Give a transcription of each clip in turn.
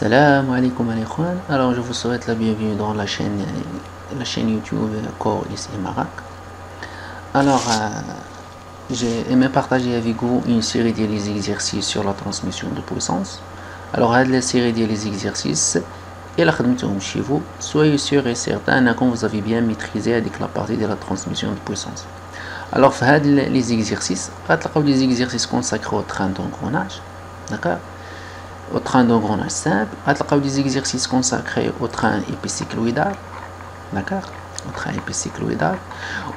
Salam alaikum al-ikhwan. Alors je vous souhaite la bienvenue dans la chaîne YouTube Cours ici Maroc. Alors j'ai aimé partager avec vous une série d'exercices sur la transmission de puissance. Alors la série des exercices et la khadmitoum chez vous, soyez sûr et certain que vous avez bien maîtrisé avec la partie de la transmission de puissance. Alors les exercices, des exercices consacrés au train d'engrenage, d'accord, au train d'engrenage simple, des exercices consacrés au train épicycloïdal, d'accord, au train épicycloïdal.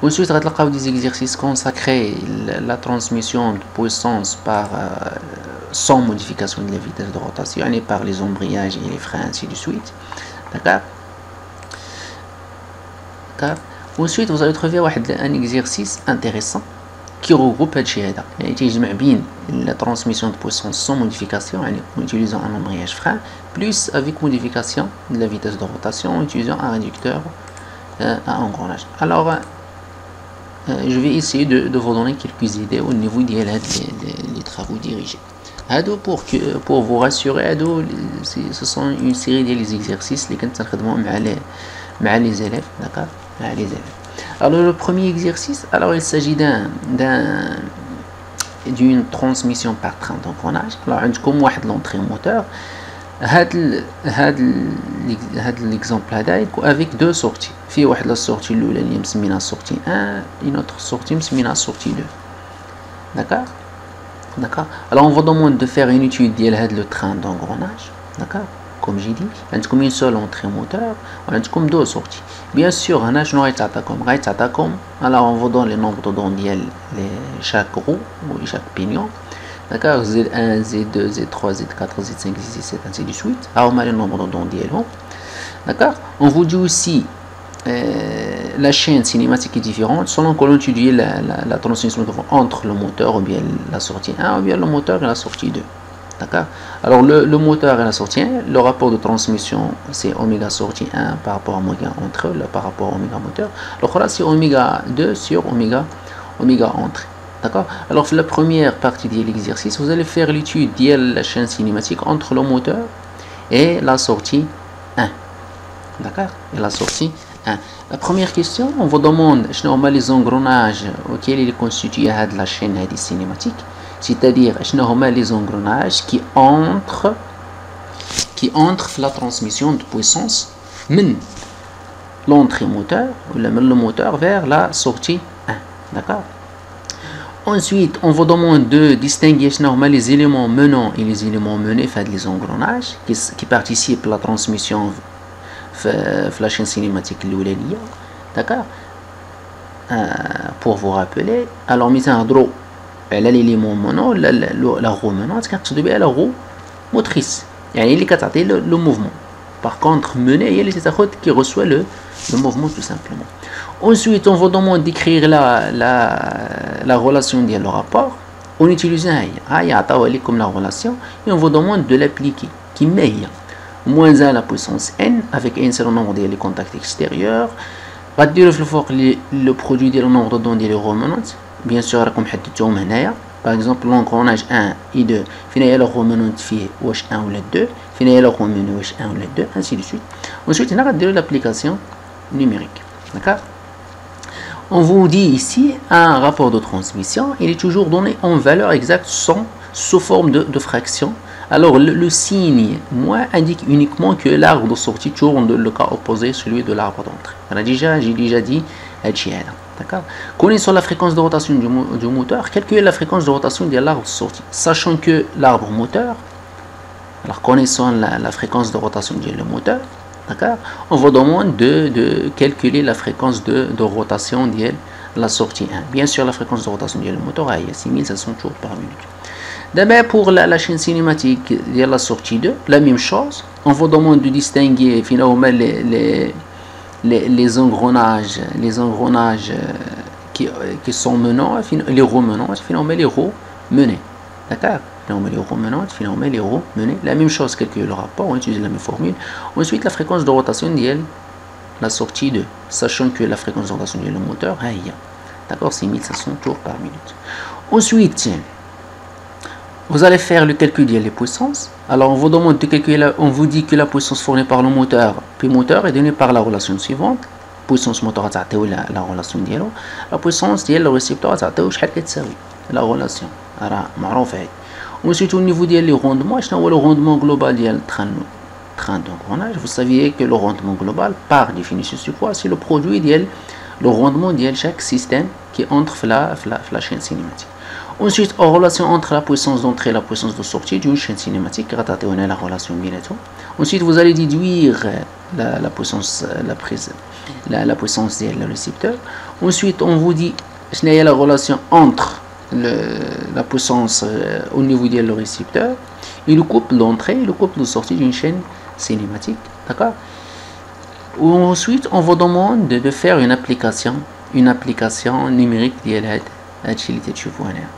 Ensuite, des exercices consacrés à la transmission de puissance par sans modification de la vitesse de rotation, et par les embrayages et les freins, ainsi de suite, d'accord. Ensuite, vous allez trouver un exercice intéressant qui regroupe la transmission de puissance sans modification en utilisant un embrayage frein, plus avec modification de la vitesse de rotation en utilisant un réducteur à engrenage. Alors, je vais essayer de vous donner quelques idées au niveau des travaux dirigés. Pour vous rassurer, ce sont une série d'exercices qui sont avec les élèves, d'accord, les élèves. Alors le premier exercice, alors il s'agit d'une transmission par train d'engrenage. Alors عندكم واحد l'entrée moteur. l'exemple avec deux sorties. في واحد la sortie الاولى اللي مسمينها sortie 1, une autre sortie مسمينها sortie 2. D'accord. D'accord. Alors on vous demande de faire une étude de le train d'engrenage. D'accord. Comme j'ai dit, عندكم une seule entrée moteur, عندكم deux sorties. Bien sûr, alors on vous donne le nombre de dents de chaque roue ou chaque pignon. D'accord, Z1, Z2, Z3, Z4, Z5, Z7, ainsi de suite. Alors on a le nombre de dents. D'accord. On vous dit aussi la chaîne cinématique est différente selon que l'on étudie la transmission entre le moteur ou bien la sortie 1 ou bien le moteur et la sortie 2. D'accord. Alors le moteur et la sortie 1, le rapport de transmission c'est oméga sortie 1 par rapport à oméga entre eux, par rapport à oméga moteur. L'autre c'est oméga 2 sur oméga entrée. D'accord. Alors la première partie de l'exercice, vous allez faire l'étude de la chaîne cinématique entre le moteur et la sortie 1. D'accord. Et la sortie 1. La première question, on vous demande les engrenages auxquels il est constitué de la chaîne cinématique. C'est-à-dire les engrenages qui entrent la transmission de puissance de l'entrée moteur ou le moteur vers la sortie 1. D'accord. Ensuite, on vous demande de distinguer les éléments menants et les éléments menés les engrenages qui participent à la transmission de la chaîne cinématique. D'accord. Pour vous rappeler, alors l'élément menant, la roue menante, c'est la roue motrice, elle est le mouvement. Par contre, mener, elle est qui reçoit le mouvement tout simplement. Ensuite, on vous demande d'écrire la relation de le rapport en utilisant comme la relation et on vous demande de l'appliquer. Qui met moins 1 la puissance n avec un certain nombre de contacts extérieurs. Le produit de nombre de dons de roues menantes. Bien sûr, راكم حددتهم هنايا. Par exemple, l'engrenage 1 et 2. فين هي la roue menante فيه واش 1 ولا 2. فين هي la roue menante واش 1 ولا 2. Ainsi de suite. Ensuite, هنا غديروا l'application numérique. D'accord. On vous dit ici un rapport de transmission. Il est toujours donné en valeur exacte sous forme de fraction. Alors le signe moins indique uniquement que l'arbre de sortie tourne le cas opposé celui de l'arbre d'entrée. J'ai déjà dit d'accord. Connaissons la fréquence de rotation du moteur, calculez la fréquence de rotation de l'arbre de sortie. Sachant que l'arbre moteur, alors connaissons la fréquence de rotation du moteur, d'accord. On vous demande de calculer la fréquence de rotation de la sortie 1. Bien sûr, la fréquence de rotation du moteur est 6500 tours par minute. D'abord pour la chaîne cinématique de la sortie 2, la même chose. On vous demande de distinguer finalement les engrenages qui sont menants, les roues menantes, finalement les roues menées. D'accord. Finalement les roues menantes, finalement les roues menées. La même chose que le rapport, on utilise la même formule. Ensuite la fréquence de rotation de la sortie 2, sachant que la fréquence de rotation du moteur est d'accord, c'est 1500 tours par minute. Ensuite vous allez faire le calcul des puissances. Alors, on vous demande de calculer, on vous dit que la puissance fournie par le moteur, puis moteur, est donnée par la relation suivante. Puissance moteur, la relation ديالو. La puissance ديال le récepteur, شحال كتساوي la relation. راه معروفة هي. Ensuite, au niveau ديال les rendements, شنو هو le rendement global ديال train d'engrenage. Vous saviez que le rendement global, par définition, c'est quoi? C'est le produit ديال le rendement de chaque système qui entre la chaîne cinématique. Ensuite, en relation entre la puissance d'entrée et la puissance de sortie d'une chaîne cinématique, on a la relation bientôt. Ensuite, vous allez déduire la puissance, la puissance du récepteur. Ensuite, on vous dit quelle est la relation entre la puissance au niveau du récepteur et le couple d'entrée et le couple de sortie d'une chaîne cinématique. D'accord? Ensuite, on vous demande de faire une application numérique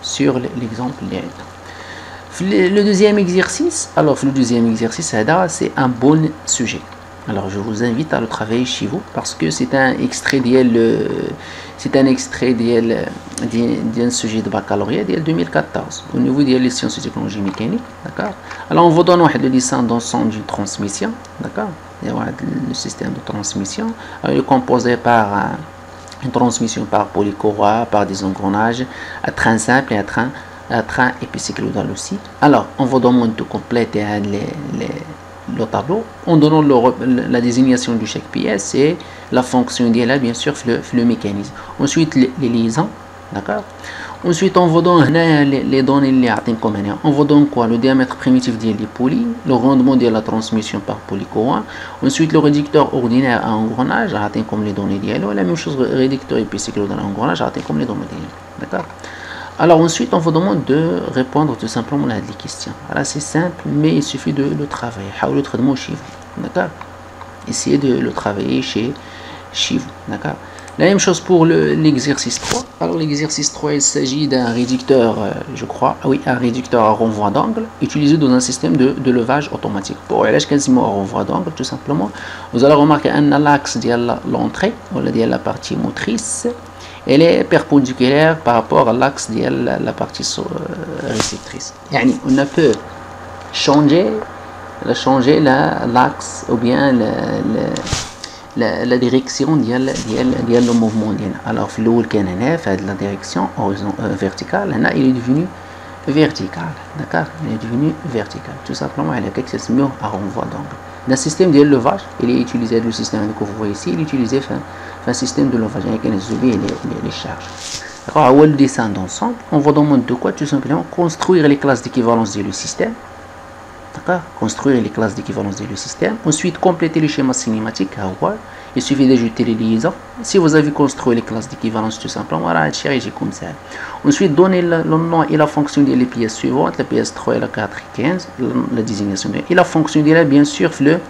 sur l'exemple. Le deuxième exercice, c'est un bon sujet. Alors, je vous invite à le travailler chez vous parce que c'est un extrait d'un sujet de baccalauréat de 2014 au niveau des sciences et technologies mécaniques. D'accord? Alors, on vous donne le dessin d'ensemble d'une transmission. D'accord? Le système de transmission est composé par une transmission par polycourroie, par des engrenages, un train simple et un train épicyclodal aussi. Alors, on vous demande de compléter le tableau en donnant la désignation de chaque pièce et la fonction d'elle, bien sûr, le mécanisme. Ensuite, les liaisons. D'accord? Ensuite, on vous donne les données on vous donne quoi? Le diamètre primitif des polis, le rendement de la transmission par polycourroie. Ensuite, le réducteur ordinaire à engrenage, comme les données d'ILO. La même chose, réducteur épicyclodal à engrenage, comme les données d'ILO. D'accord? Alors ensuite, on vous demande de répondre tout simplement à des questions. Alors c'est simple, mais il suffit de le travailler. D'accord? Essayez de le travailler chez vous. D'accord? La même chose pour l'exercice 3. Alors l'exercice 3, il s'agit d'un réducteur, un réducteur à renvoi d'angle utilisé dans un système de levage automatique. Pour quasiment à renvoi d'angle, tout simplement, vous allez remarquer un l'axe de l'entrée, ou de la partie motrice, elle est perpendiculaire par rapport à l'axe de la partie réceptrice. On peut changer l'axe ou bien la direction du mouvement. Alors, la direction verticale, il est devenu vertical. D'accord? Il est devenu vertical. Tout simplement, il y a quelque chose mieux à renvoi d'angle. Dans le système de levage, il est utilisé, le système que vous voyez ici, il est utilisé un système de levage avec les charges. D'accord? On le dessin d'ensemble. On vous demande de quoi? Tout simplement construire les classes d'équivalence du système. D'accord? Construire les classes d'équivalence du système. Ensuite, compléter le schéma cinématique. Il suffit d'ajouter les liaisons. Si vous avez construit les classes d'équivalence, tout simplement, comme ça. Ensuite, donner le nom et la fonction des pièces suivantes, la pièce 3 et la 4 et 15, la désignation et la fonction de bien sûr, le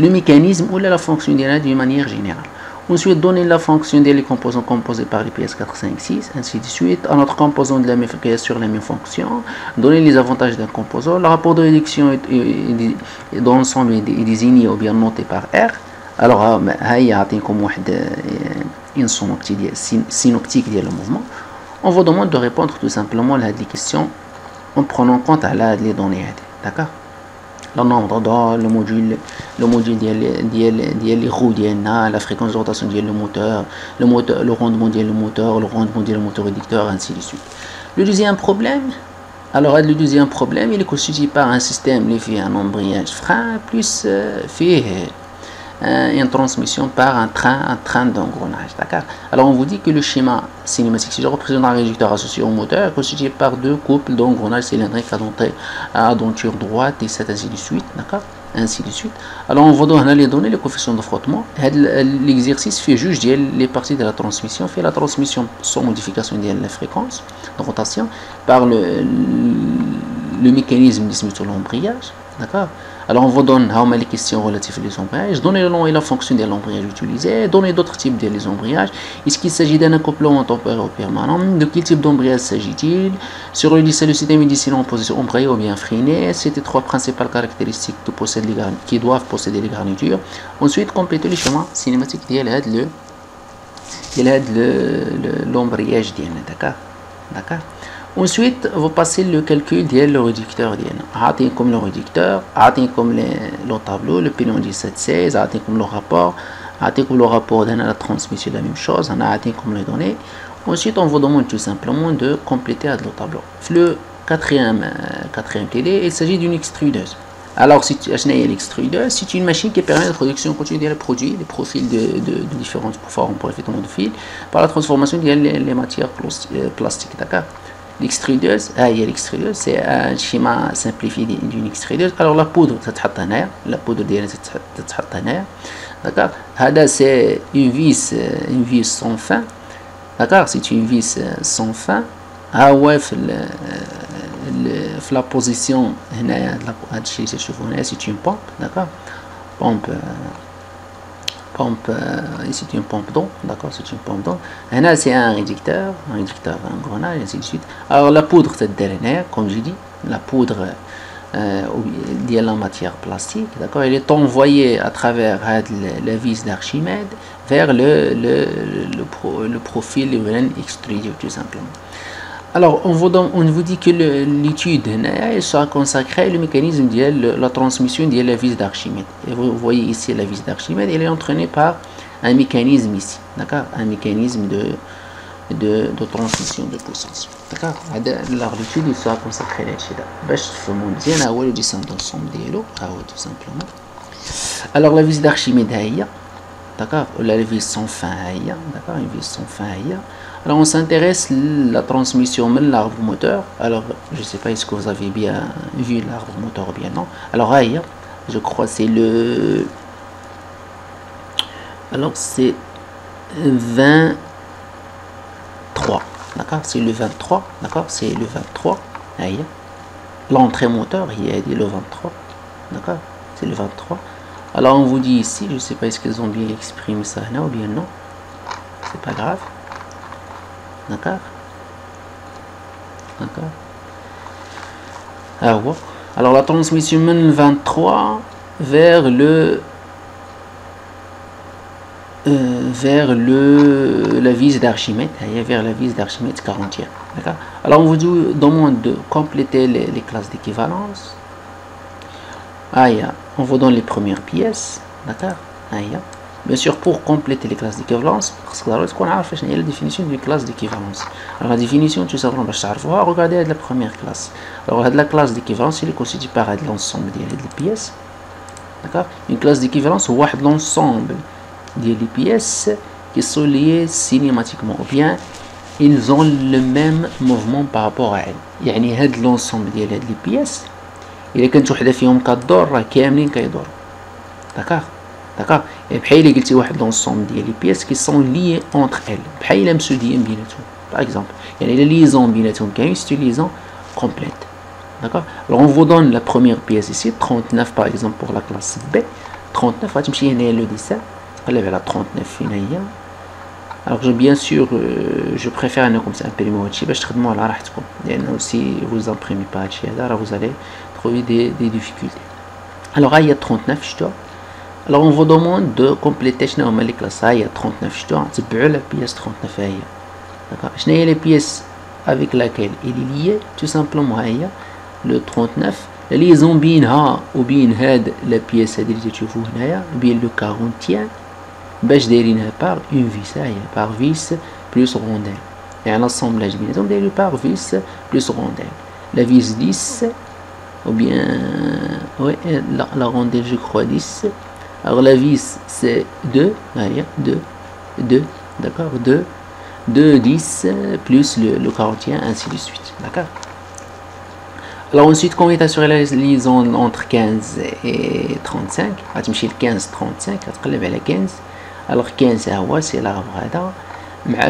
mécanisme ou la fonction d'une manière générale. Ensuite, donner la fonction des composants composés par les pièces 4, 5, 6, ainsi de suite. À notre composant de la même pièce sur la même fonction. Donner les avantages d'un composant. Le rapport de réduction dans l'ensemble est désigné ou bien noté par R. Alors, il y a une synoptique du mouvement. On vous demande de répondre tout simplement à des questions en prenant en compte les données. D'accord? Le nombre d'or, le module des roues, la fréquence de rotation du moteur, le rendement du moteur, le rendement du moteur réducteur, ainsi de suite. Le deuxième problème, il est constitué par un système qui fait un embrayage frein plus fait une transmission par un train d'engrenage. D'accord? Alors on vous dit que le schéma cinématique, si je représente un réducteur associé au moteur, est constitué par deux couples d'engrenage cylindriques à denture droite et ainsi de suite. D'accord? Ainsi de suite. Alors on vous donne les données, les coefficients de frottement. L'exercice fait juge les parties de la transmission, fait la transmission sans modification de la fréquence de rotation par le mécanisme de l'embrayage. D'accord? Alors on vous donne les questions relatives aux embrayages, donner le nom et la fonction de l'embrayage utilisé, donner d'autres types de embrayages. Est-ce qu'il s'agit d'un accouplement temporaire ou permanent? De quel type d'embrayage s'agit-il? Sur le système initial en position embrayée ou bien freinée? C'est les trois principales caractéristiques qui doivent posséder les garnitures. Ensuite, compléter le schéma cinématique de l'embrayage. D'accord? Ensuite, vous passez le calcul ديال le réducteur ديالنا. عاطينكم le réducteur, عاطينكم le tableau, le P17 16, عاطينكم le rapport, عاطينكم le rapport de la transmission, la même chose, on a عاطينكم les données. Ensuite, on vous demande tout simplement de compléter le tableau. Le quatrième TD, il s'agit d'une extrudeuse. Alors, l'extrudeuse, c'est une machine qui permet la production continue des produits, des profils de différentes formes pour effectivement de fil, par la transformation des matières plastiques. D'accord? L'extrudeuse, c'est un schéma simplifié d'une extrudeuse. Alors, la poudre, la poudre d'accord? C'est une vis sans fin. D'accord, c'est une vis sans fin. La position, c'est une pompe, d'accord? Ici c'est une pompe d'eau, d'accord, c'est une pompe d'eau. Là c'est un réducteur, engrenage, et ainsi de suite. Alors la poudre, c'est dernière, comme j'ai dit, la poudre de la matière plastique, d'accord, elle est envoyée à travers la vis d'Archimède vers le profil extrudé, tout simplement. Alors, on vous dit que l'étude sera consacrée au mécanisme de la transmission de la vis d'Archimède. Et vous voyez ici la vis d'Archimède, elle est entraînée par un mécanisme ici, d'accord, un mécanisme de transmission de puissance. D'accord. Alors l'étude sera consacrée à ça. باش تفهموا مزيان هو le dessin d'ensemble ديالو tout simplement. Alors la vis d'Archimède هي, d'accord, la vis sans fin هي, d'accord, une vis sans fin هي. Alors on s'intéresse à la transmission de l'arbre moteur. Alors je ne sais pas est-ce que vous avez bien vu l'arbre moteur ou bien non. Alors je crois c'est le, alors c'est 23, d'accord, c'est le 23, d'accord, c'est le 23. L'entrée moteur il est le 23, d'accord, c'est le 23. Alors on vous dit ici, je ne sais pas est-ce qu'ils ont bien exprimé ça là ou bien non, c'est pas grave. D'accord. Alors la transmission mène 23 vers la vis d'Archimède, vers la vis d'Archimède 41. D'accord. Alors on vous demande de compléter les classes d'équivalence. On vous donne les premières pièces. D'accord. Bien sûr, pour compléter les classes d'équivalence, parce que la définition d'une classe d'équivalence. Alors la définition, tout simplement, regardez la première classe. Alors la classe d'équivalence, elle est constituée par l'ensemble des pièces. D'accord. Une classe d'équivalence, c'est l'ensemble des pièces qui sont liées cinématiquement, ou bien ils ont le même mouvement par rapport à elles. يعني هاد l'ensemble ديال هاد les pièces إذا كانت وحدة فيهم كدور راه كاملين كيدوروا. D'accord. D'accord. Et بحال إلا قلتي واحد l'ensemble ديال les pièces qui sont liées entre elles. بحال إلا مسوديين بيناتهم. Par exemple. يعني la liaison بيناتهم كاين c'est une liaison complète. D'accord. Alors on vous donne la première pièce ici, 39 par exemple pour la classe B. 39 غتمشي هنايا le dessin. قلب على 39 فين هي. Alors bien sûr je préfère انكم تامبريميو هادشي باش تخدموا على راحتكم لانه si vous imprimez pas هادشي هذا راه vous allez trouver des difficultés. Alors هي 39 شتو. Alors on vous demande de compléter شنو هما les classes. هي 39 شتو تبعوا la pièce 39 هي. D'accord. شنو هي les pièces avec laquelle il est lié tout simplement هي le 39. La liaison بينها وبين هاد la pièce هذه اللي تشوفوا هنايا بين le 41 باش دايرينها par une vis par vis plus rondelle. يعني l'assemblage بيناتهم دايرين par vis plus rondelle. La vis 10 ou bien la rondelle je crois 10. Alors la vis c'est 2 2 d'accord, 2 10 plus le 41 ainsi de suite. D'accord. Alors ensuite quand on est assuré la liaison entre 15 et 35 غتمشي ل 15 35 غتقلب على 15. Alors 15 هو c'est l'arbre هذا مع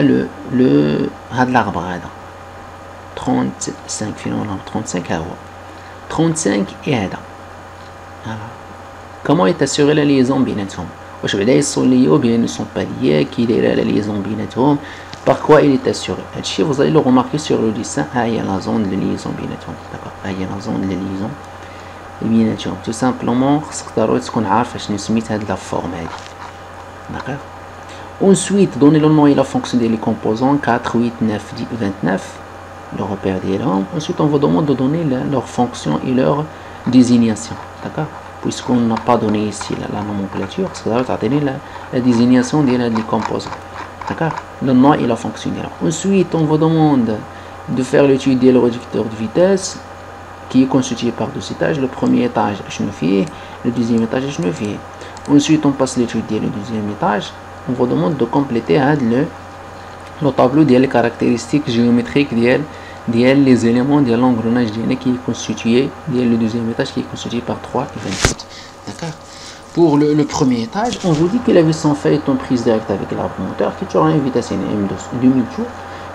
هاد l'arbre هذا 35 finalement 35 هو 35 et هذا. Comment est assurée la liaison بيناتهم؟ واش بعدا يصون liés ou bien ne sont pas liés؟ كي دايره la liaison بيناتهم؟ Par quoi il est assuré? هادشي vous allez le remarquer sur le dessin. هي la zone de liaison بيناتهم. D'accord. هي la zone de liaison بيناتهم. Tout simplement خصك ضروري تكون عارف شنو سميت هاد لا فورم هادي. D'accord. Ensuite, donnez le nom et la fonction des composants 4, 8, 9, 10, 29. le repère ديالهم. Ensuite on vous demande de donner leur fonction et leur désignation, d'accord, puisqu'on n'a pas donné ici la nomenclature, c'est la désignation des composants, d'accord, le nom et la fonction. Ensuite on vous demande de faire l'étude du réducteur de vitesse qui est constitué par deux étages. Le premier étage le deuxième étage ensuite on passe l'étude du deuxième étage. On vous demande de compléter le tableau des caractéristiques géométriques des éléments de l'engrenage qui est constitué le deuxième étage, qui est constitué par 3 et 28. D'accord. Pour le premier étage, on vous dit que la vis en fait est en prise directe avec l'arbre moteur qui aura une vitesse M2 2000 jours.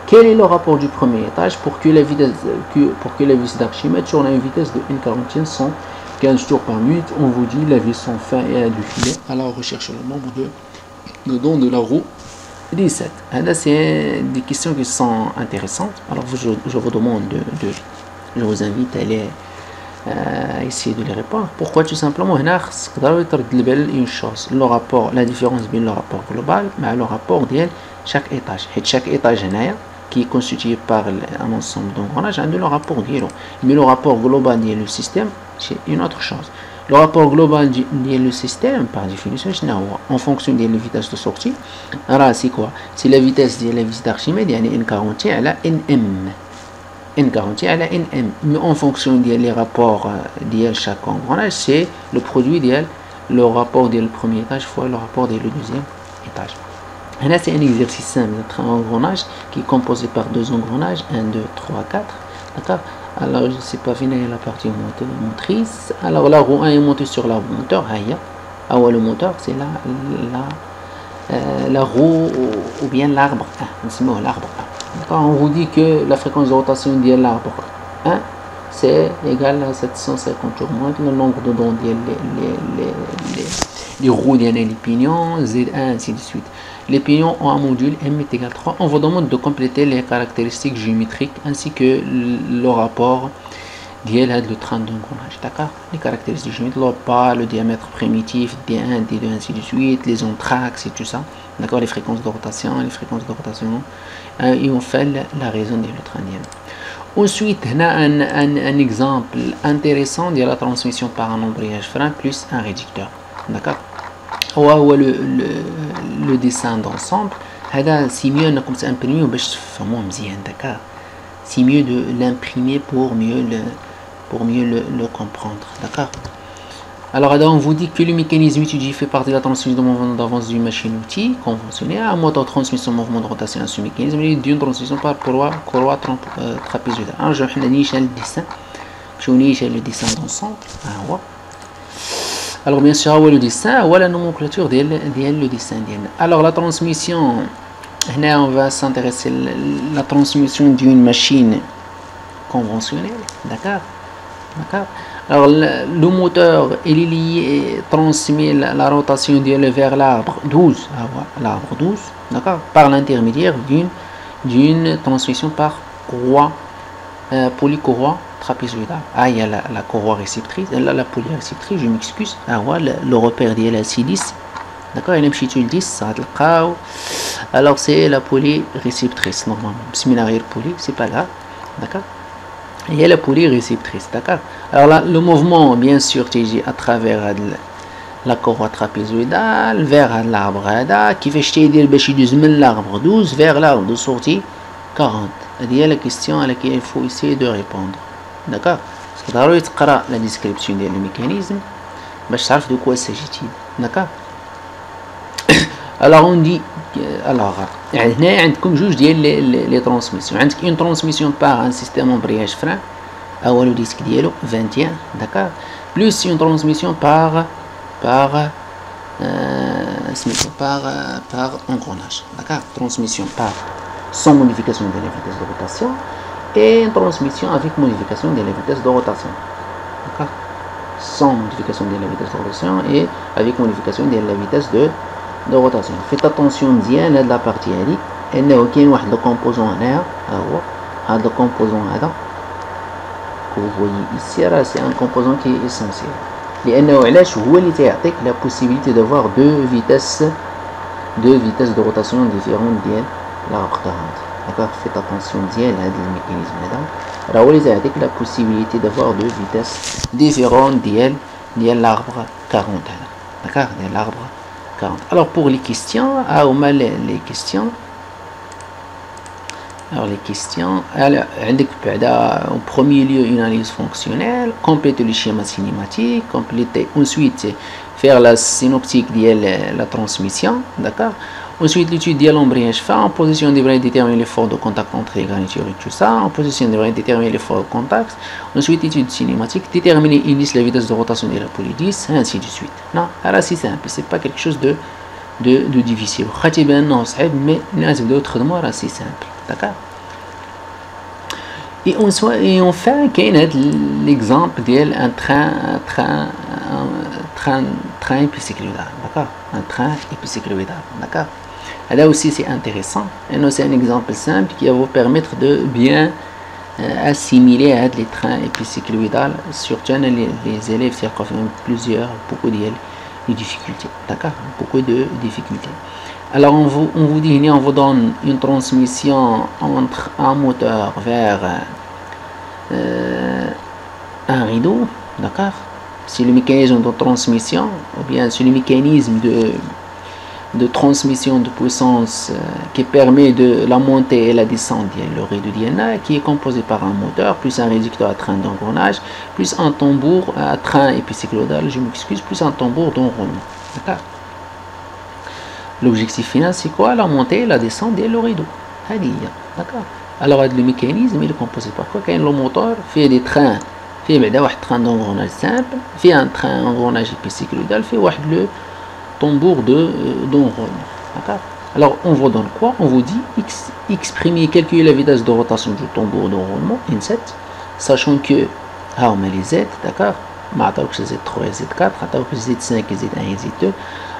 Quel est le rapport du premier étage pour que la vis d'Archimède aura une vitesse de 1,40 115 tours par minute? On vous dit la vis sans fin et du filet. Alors on recherche le nombre de dents de la roue 17. Là, c'est des questions qui sont intéressantes. Alors je vous demande je vous invite à aller essayer de les répondre. Pourquoi? Tout simplement une chose, le rapport, la différence entre le rapport global et le rapport de chaque étage. Et chaque étage qui est constitué par un ensemble d'engrenages a le rapport diélo. Mais le rapport global du système, c'est une autre chose. Le rapport global du système, par définition, en fonction de la vitesse de sortie, c'est quoi? C'est la vitesse de la vis d'Archimède, N40 à la NM. N40 à la NM. Mais en fonction des rapports de chaque engrenage, c'est le produit le rapport du premier étage fois le rapport du deuxième étage. Là, c'est un exercice simple. Un engrenage qui est composé par deux engrenages, 1, 2, 3, 4. D'accord. Alors, je ne sais pas, la partie motrice. Alors, la roue 1 est montée sur la roue moteur. Le moteur, c'est la roue ou bien l'arbre 1. L'arbre 1. On vous dit que la fréquence de rotation de l'arbre 1, c'est égal à 750 jours moins le nombre de dents les roues les pignons, Z1, ainsi de suite. Les pignons ont un module M est égal à 3. On vous demande de compléter les caractéristiques géométriques ainsi que le rapport le train d'engrenage. D'accord. Les caractéristiques géométriques, le diamètre primitif, D1, D2, ainsi de suite, les entraxes et tout ça. D'accord. Les fréquences de rotation, et on fait la raison de le train. Ensuite, on a un exemple intéressant de la transmission par un embrayage frein plus un réducteur. D'accord. Le dessin d'ensemble, c'est mieux d'imprimer d'accord. C'est mieux de l'imprimer pour mieux le comprendre. D'accord. Alors on vous dit que le mécanisme étudié fait partie de la transmission de mouvement d'avance d'une machine-outil conventionnelle, un moteur de transmission de mouvement de rotation à ce mécanisme et d'une transmission par courroie trapézoïdale. Alors je vais le dessin d'ensemble. Alors bien sûr, le dessin, la nomenclature de le dessin. Alors la transmission, là on va s'intéresser à la transmission d'une machine conventionnelle. D'accord. Alors le moteur il est lié, transmet la rotation vers l'arbre 12, l'arbre 12, d'accord, par l'intermédiaire d'une transmission par courroie polycourroie trapézoïdale. Il y a la courroie réceptrice, la polyréceptrice, je m'excuse. Le repère de la C10, d'accord, il y a un petit 10, alors c'est la polyréceptrice normalement. Séminaire poly, c'est pas grave, d'accord. Il y a la polyréceptrice, d'accord. Alors là, le mouvement, bien sûr, à travers la courroie trapézoïdale vers l'arbre qui fait jeter l'arbre 12 vers l'arbre de sortie 40. Il y a la question à laquelle il faut essayer de répondre, d'accord. Parce que tu la description du mécanisme, je sais de quoi s'agit-il, d'accord. Alors on dit, alors comme juge les transmissions. Une transmission par un système embrayage frein, le disque diélo 21, d'accord, plus une transmission par engrenage, d'accord, transmission par sans modification de la vitesse de rotation et une transmission avec modification de la vitesse de rotation, d'accord, sans modification de la vitesse de rotation et avec modification de la vitesse de rotation. Faites attention bien à la partie هذه انه كاين واحد لو كومبوزون هنايا هو هذا لو كومبوزون هذا que vous voyez ici, c'est un composant qui est essentiel لانه علاش هو اللي تعطيك la possibilité d'avoir deux vitesses de rotation différentes ديال l'arbre 40. d'accord. Faites attention ديال هذا الميكانيزم هذا راه هو اللي يعطيك la possibilité d'avoir deux vitesses différentes ديال l'arbre 40 هذا, d'accord, ديال l'arbre 40. Alors pour les questions, les questions. Alors les questions, عندك بعدا en premier lieu une analyse fonctionnelle, compléter le schéma cinématique, compléter ensuite faire la synoptique de la transmission, d'accord. Ensuite l'étude de l'embrayage fin, en position devrait déterminer l'effort de contact entre les garnitures et tout ça, en position devrait déterminer l'effort de contact. Ensuite l'étude cinématique, déterminer indice la vitesse de rotation de la poulie 10, ainsi de suite. Non, alors c'est simple, c'est pas quelque chose de difficile. Mais d'autres mots, c'est simple, d'accord. Et enfin, il y a l'exemple d'un train épicycloïdal, d'accord, un train épicycloïdal, d'accord. Là aussi c'est intéressant, et c'est un exemple simple qui va vous permettre de bien assimiler les trains épicycloïdal, surtout les élèves qui ont beaucoup de difficultés, d'accord, beaucoup de difficultés. Alors on vous dit, on vous donne une transmission entre un moteur vers un rideau, d'accord. C'est le mécanisme de transmission, ou bien c'est le mécanisme de transmission de puissance qui permet de la montée et la descente le rideau d'Iena, qui est composé par un moteur, plus un réducteur à train d'engrenage, plus un tambour à train épicycloïdal, je m'excuse, plus un tambour d'enroulement, d'accord. L'objectif final c'est quoi? La montée et la descente le rideau, d'accord. Alors le mécanisme il est composé par quoi? Quand le moteur fait des trains, fait un train d'engrenage simple, fait un train d'engrenage épicycloïdal, fait le tambour d'enroulement, d'accord. Alors on vous donne quoi? On vous dit exprimer, calculer la vitesse de rotation du tambour d'enroulement N7, sachant que on met les Z, d'accord, Z3 et Z4, Z5 et Z1 et Z2.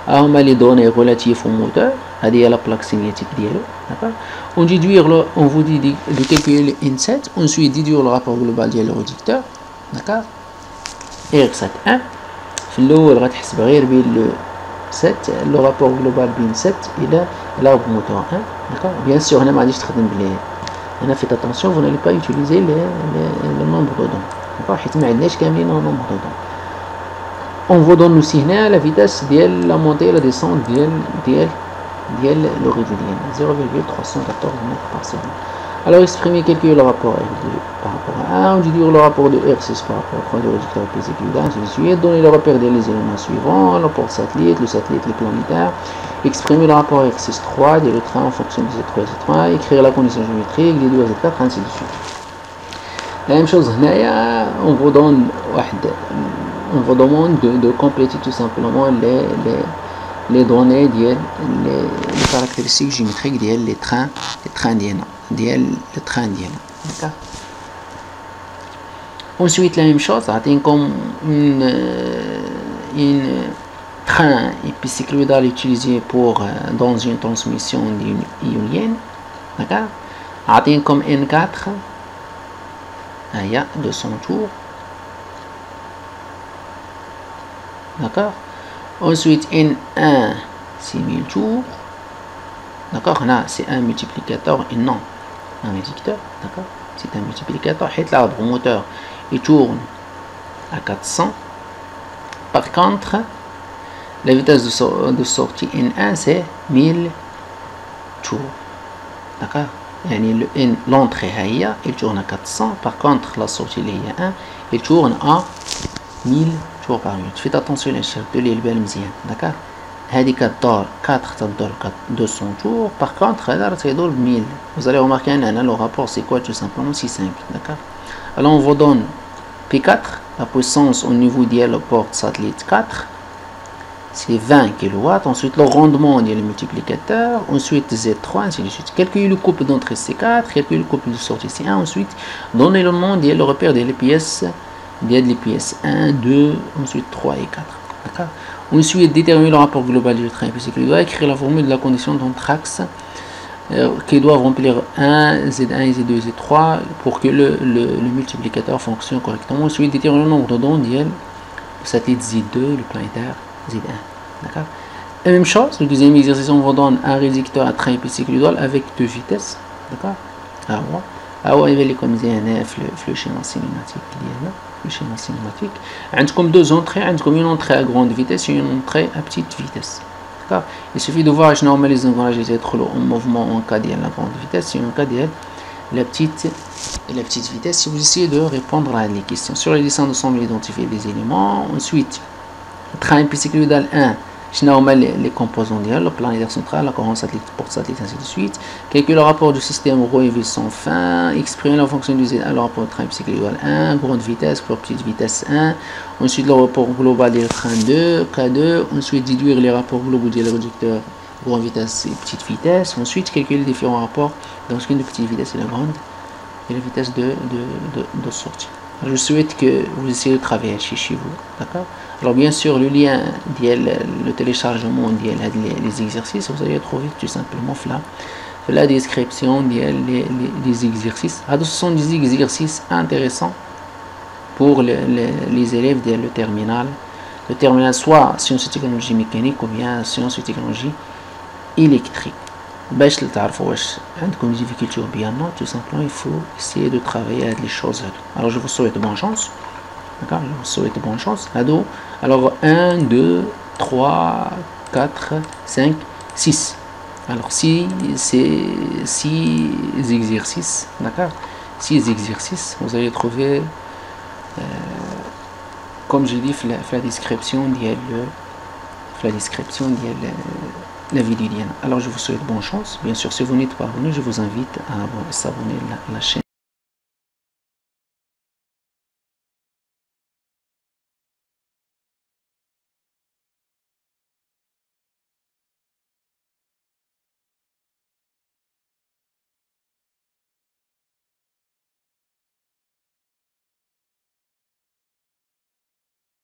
On met les données relatives au moteur, c'est-à-dire la plaque cinétique dialogue, d'accord. On vous dit de calculer le N7, ensuite déduire le rapport global de le réducteur, d'accord. R7.1 في الأول غتحسب غير بين le 7 le rapport global بين 7 إلى l'arbre moteur 1, d'accord. Bien sûr هنا ما غاديش تخدم بلي هنا faites attention, vous n'allez pas utiliser le nombre dedans, d'accord, حيت ما عندناش كاملين le nombre dedans. On vous donne aussi la vitesse de la montée et la descente de le rideau 0,314 mètres par seconde. Alors exprimer calculer le rapport R2 par rapport à 1, on déduire le rapport de R6 par rapport à 3 du réducteur épicycloïdal, ainsi de suite, donner le repère des éléments suivants, le port satellite, le planétaire, exprimer le rapport R6-3 le train en fonction de Z3 et Z3, écrire la condition géométrique, les 2 à Z4, ainsi de suite. La même chose, on vous demande de compléter tout simplement les données les caractéristiques géométriques des trains d'accord. Ensuite la même chose, comme une train épicycloïdal utilisé dans une transmission éolienne, d'accord, comme N4 de 100 tours, d'accord. Ensuite N1 6000 tours, d'accord. Là c'est un multiplicateur et non un réducteur, d'accord. C'est un multiplicateur et l'arbre moteur il tourne à 400. Par contre la vitesse de sortie N1 c'est 1000 tours, d'accord. L'entrée il tourne à 400, par contre la sortie il 1 il tourne à 1000 tours par minute. Faites attention les chefs de l'île Belmzien, d'accord. هذيك الدور 4 تدور 200 tours, par contre هذا تيدور 1000. Vous allez remarquer le rapport c'est quoi? Tout simplement c'est 5, d'accord. Alors on vous donne P4, la puissance au niveau du port satellite 4 c'est 20 kW. Ensuite le rendement du multiplicateur, ensuite Z3, ainsi de suite. Calculez le couple d'entrée C4, calculez le couple de sortie C1, ensuite donnez le nom du repère des pièces, des pièces 1, 2, ensuite 3 et 4, d'accord. Ensuite déterminer le rapport global du train épicycloïdal, écrire la formule de la condition d'entre axes qui doivent remplir 1, Z1, Z2, Z3 pour que le multiplicateur fonctionne correctement. Ensuite déterminer le nombre de dons du satellite Z2, le planétaire Z1, d'accord. La même chose, le deuxième exercice, on vous donne un réducteur à train épicycloïdal avec deux vitesses, d'accord. هو يبان لكم مزيان هنا في لو شيما سينيماتيك ديالنا. Le schéma cinématique. عندكم deux entrées, عندكم une entrée à grande vitesse et une entrée à petite vitesse. D'accord. Il suffit de voir normalement les engrenages يدخلوا en mouvement en cas de la grande vitesse et en cas de la petite vitesse. Si vous essayez de répondre à les questions sur les dessins d'ensemble, identifier des éléments. Ensuite, train épicycloïdal 1. Les composants le planétaire central, la courant satellite, porte-satellite, ainsi de suite. Calculer le rapport du système rho et V sans fin. Exprimer la fonction du Z à le rapport de train épicycloïdal 1. Grande vitesse pour petite vitesse 1. Ensuite, le rapport global des trains 2, K2. Ensuite, déduire les rapports globaux des réducteurs grande vitesse et petite vitesse. Ensuite, calculer les différents rapports dans ce cas de petite vitesse et la grande et la vitesse de sortie. Alors, je souhaite que vous essayez de travailler chez vous, d'accord. Alors bien sûr, le lien le téléchargement les exercices, vous allez trouver tout simplement la description des exercices. Ce sont des exercices intéressants pour les élèves de terminal. Le terminal soit sciences et technologies mécaniques ou bien sciences et technologies électriques. باش تعرفوا واش عندكم des difficultés ou bien non, tout simplement il faut essayer de travailler avec les choses. Alors je vous souhaite bonne chance, d'accord, je vous souhaite bonne chance. Alors 1, 2, 3, 4, 5, 6. Alors si c'est 6 exercices, d'accord, 6 exercices, vous allez trouver comme je dis la description la vidéo. Alors je vous souhaite bonne chance. Bien sûr, si vous n'êtes pas abonné, je vous invite à s'abonner à la chaîne.